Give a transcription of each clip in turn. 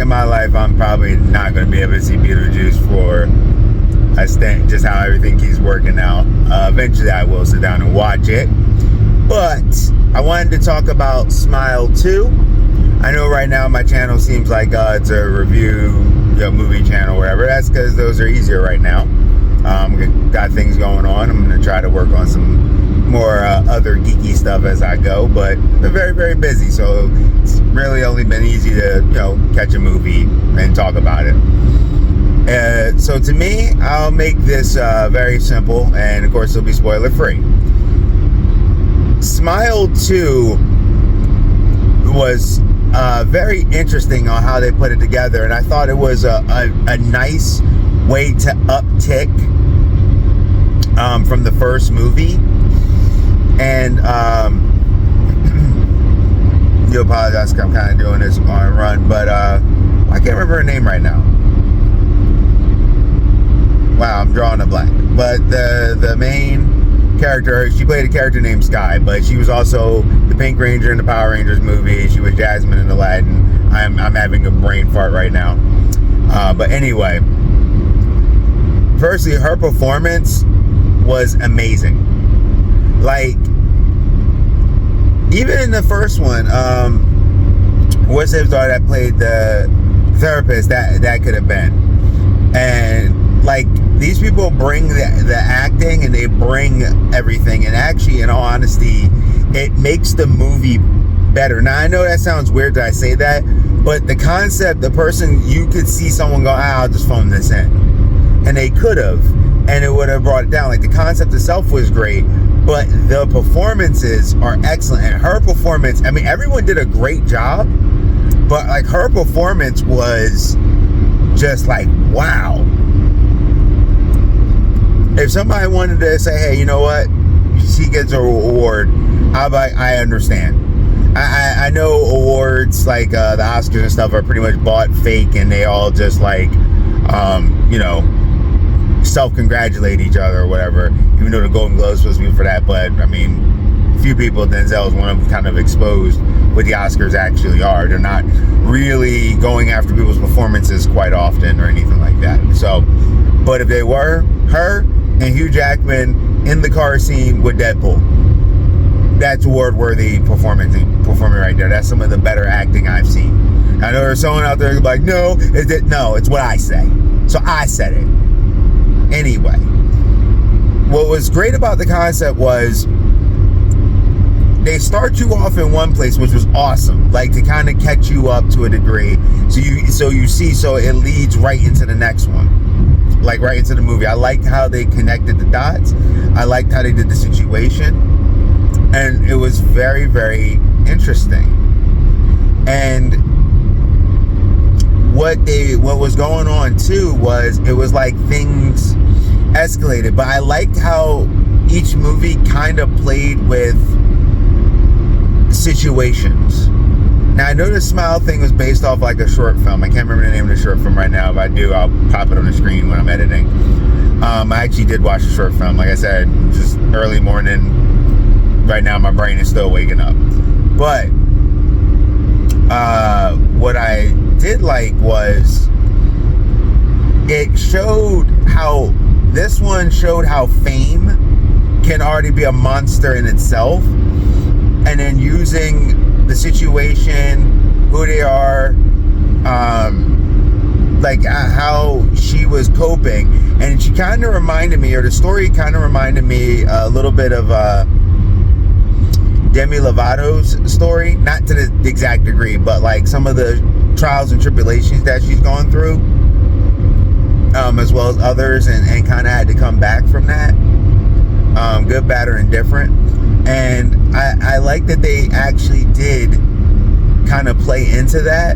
my life, I'm probably not going to be able to see Beetlejuice for a stint, just how everything keeps working out. Eventually, I will sit down and watch it. But I wanted to talk about Smile 2. I know right now my channel seems like it's a review, movie channel, whatever. That's because those are easier right now. Got things going on. I'm going to try to work on some more other geeky stuff as I go, but they're very, very busy, so it's really only been easy to catch a movie and talk about it. So to me, I'll make this very simple, and of course it'll be spoiler free. Smile 2 was very interesting on how they put it together, and I thought it was a nice way to uptick from the first movie. And you apologize, I'm kind of doing this on a run, but I can't remember her name right now. Wow, I'm drawing a blank. But the main character, she played a character named Sky, but she was also the Pink Ranger in the Power Rangers movie. She was Jasmine in Aladdin. I'm having a brain fart right now. But anyway, firstly, her performance was amazing. Like, even in the first one, what's his daughter that played the therapist, that could have been. And like, these people bring the acting, and they bring everything, and actually, in all honesty, it makes the movie better. Now, I know that sounds weird that I say that, but the concept, the person, you could see someone go, I'll just phone this in, and they could have, and it would have brought it down. Like, the concept itself was great, but the performances are excellent. And her performance, I mean, everyone did a great job, but like, her performance was just like, wow. If somebody wanted to say, hey, you know what, she gets an award, I understand. I know awards like the Oscars and stuff are pretty much bought fake, and they all just like self-congratulate each other or whatever, even though the Golden Globe's supposed to be for that. But I mean, few people, Denzel is one of them, kind of exposed what the Oscars actually are. They're not really going after people's performances quite often or anything like that. So, but if they were, her and Hugh Jackman in the car scene with Deadpool, that's award-worthy performing right there. That's some of the better acting I've seen. I know there's someone out there who's like, no, it's what I say. So I said it. Anyway, what was great about the concept was they start you off in one place, which was awesome, like to kind of catch you up to a degree. So it leads right into the next one, like right into the movie. I liked how they connected the dots. I liked how they did the situation, and it was very, very interesting. And what was going on too was, it was like things escalated, but I liked how each movie kind of played with situations. Now, I know the Smile thing was based off like a short film. I can't remember the name of the short film right now. If I do, I'll pop it on the screen when I'm editing. I actually did watch the short film. Like I said, just early morning. Right now, my brain is still waking up. But what I did like was it showed how this one showed how fame can already be a monster in itself, and then using the situation, who they are, like how she was coping. And she kind of reminded me, or the story kind of reminded me a little bit of Demi Lovato's story, not to the exact degree, but like some of the trials and tribulations that she's gone through, as well as others, and kind of had to come back from that, good, bad, or indifferent. And I like that they actually did kind of play into that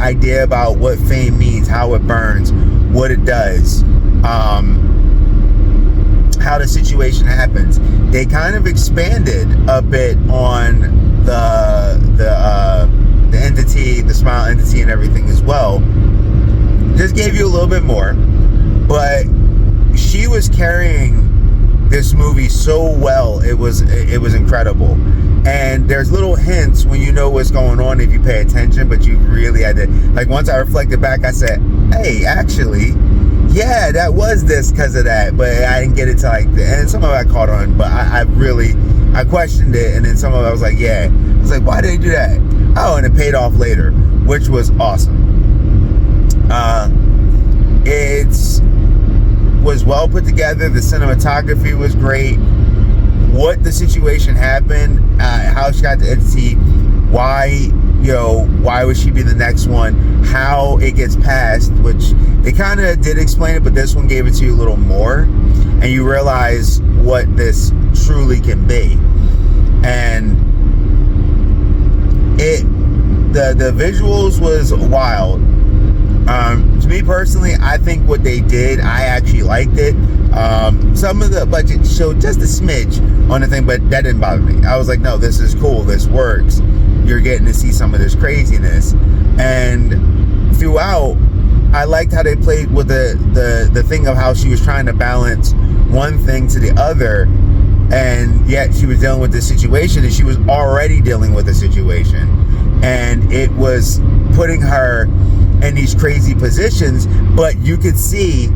idea about what fame means, how it burns, what it does, how the situation happens. They kind of expanded a bit on the entity, the Smile entity, and everything as well. Just gave you a little bit more, but she was carrying this movie so well. It was incredible. And there's little hints when you know what's going on if you pay attention, but you really had to, like, once I reflected back, I said, hey, actually, yeah, that was this because of that, but I didn't get it to like the end. Some of it I caught on, but I questioned it, and then some of it I was like, yeah. I was like, why did they do that? Oh, and it paid off later, which was awesome. It was well put together. The cinematography was great. What the situation happened, how she got the entity, why would she be the next one, how it gets passed, which they kind of did explain it, but this one gave it to you a little more, and you realize what this truly can be. And the visuals was wild. To me personally, I think what they did, I actually liked it. Some of the budget showed just a smidge on the thing, but that didn't bother me. I was like, no, this is cool, this works. You're getting to see some of this craziness. And throughout, I liked how they played with the thing of how she was trying to balance one thing to the other, and yet she was dealing with this situation, and she was already dealing with the situation, and it was putting her in these crazy positions. But you could see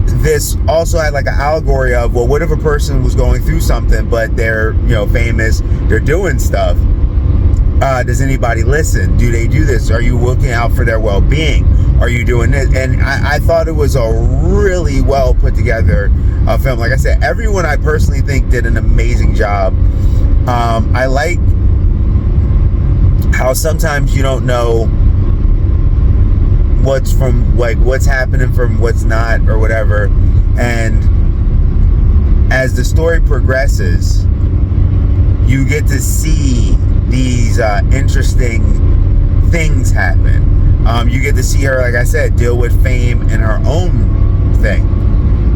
this also had like an allegory of, well, what if a person was going through something, but they're famous, they're doing stuff, does anybody listen? Do they do this? Are you looking out for their well-being? Are you doing this? And I thought it was a really well put together film. Like I said, everyone I personally think did an amazing job. I like how sometimes you don't know what's happening from what's not, or whatever. And as the story progresses, you get to see these interesting things happen. You get to see her, like I said, deal with fame in her own thing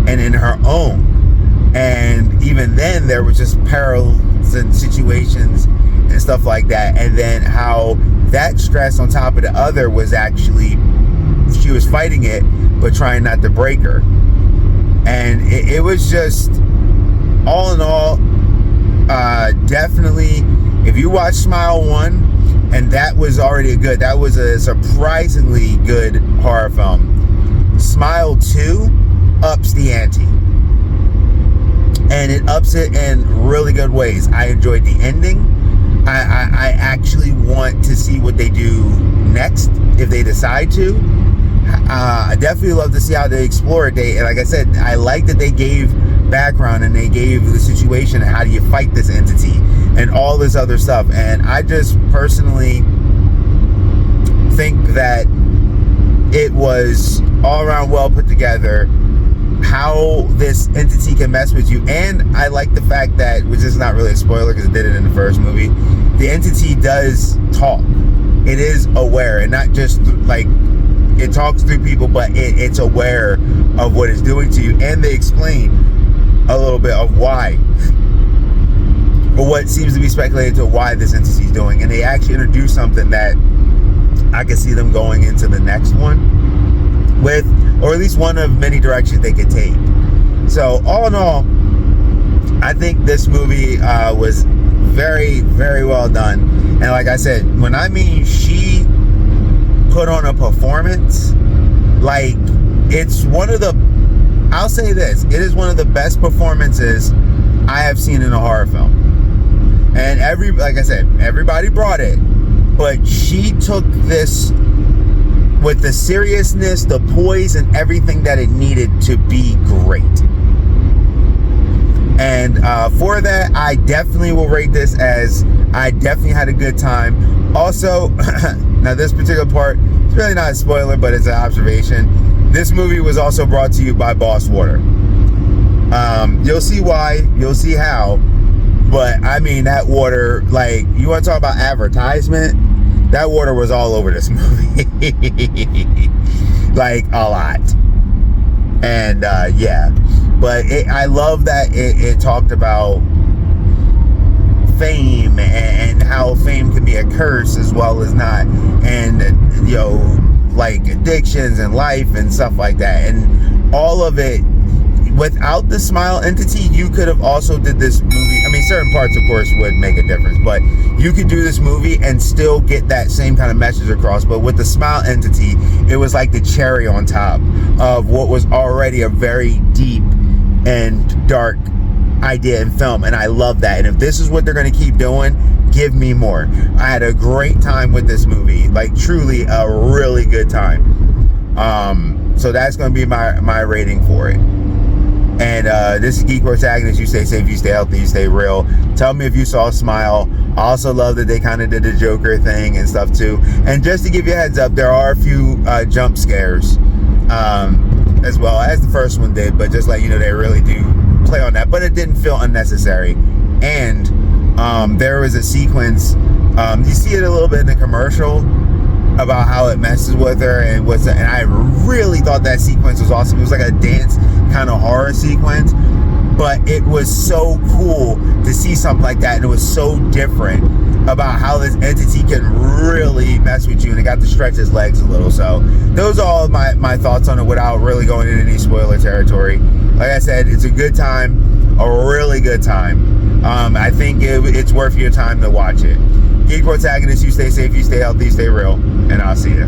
and in her own. And even then, there was just perils and situations and stuff like that. And then how that stress on top of the other was actually, she was fighting it, but trying not to break her. And it was just, all in all, definitely, if you watch Smile 1, and that was already that was a surprisingly good horror film, Smile 2 ups the ante. And it ups it in really good ways. I enjoyed the ending. I actually want to see what they do next, if they decide to. I definitely love to see how they explore it. And like I said, I like that they gave background and they gave the situation and how do you fight this entity and all this other stuff. And I just personally think that it was all around well put together, how this entity can mess with you. And I like the fact that, which is not really a spoiler because it did it in the first movie, the entity does talk. It is aware, and not just like it talks through people, but it's aware of what it's doing to you. And they explain a little bit of why, or what seems to be speculated to why this entity is doing. And they actually introduce something that I can see them going into the next one with, or at least one of many directions they could take. So all in all, I think this movie was very, very well done. And like I said, when I mean she put on a performance, like, it's one of the, I'll say this, it is one of the best performances I have seen in a horror film. And like I said, everybody brought it, but she took this with the seriousness, the poise, and everything that it needed to be great. And for that, I definitely will rate this as, I definitely had a good time. Also, now this particular part, it's really not a spoiler, but it's an observation. This movie was also brought to you by Boss Water. You'll see why, you'll see how, but I mean, that water, like, you want to talk about advertisement? That water was all over this movie. Like, a lot. And yeah, but I love that it talked about fame and how fame can be a curse as well as not, and like addictions and life and stuff like that, and all of it without the smile entity, you could have also did this movie. I mean, certain parts, of course, would make a difference, but you could do this movie and still get that same kind of message across. But with the smile entity, it was like the cherry on top of what was already a very deep and dark idea in film, and I love that. And if this is what they're going to keep doing, give me more. I had a great time with this movie, like truly a really good time. So that's going to be my rating for it. And this is Geek Protagonist. You stay safe, you stay healthy, you stay real. Tell me if you saw Smile. I also love that they kind of did the Joker thing and stuff too. And just to give you a heads up, there are a few jump scares as well as the first one did, but just like, you know, they really do play on that, but it didn't feel unnecessary. And there was a sequence, you see it a little bit in the commercial, about how it messes with her, and I really thought that sequence was awesome. It was like a dance kind of horror sequence, but it was so cool to see something like that, and it was so different about how this entity can really mess with you, and it got to stretch his legs a little. So those are all my thoughts on it without really going into any spoiler territory. Like I said, it's a good time, a really good time. I think it's worth your time to watch it. Geek Protagonist, you stay safe, you stay healthy, you stay real, and I'll see you.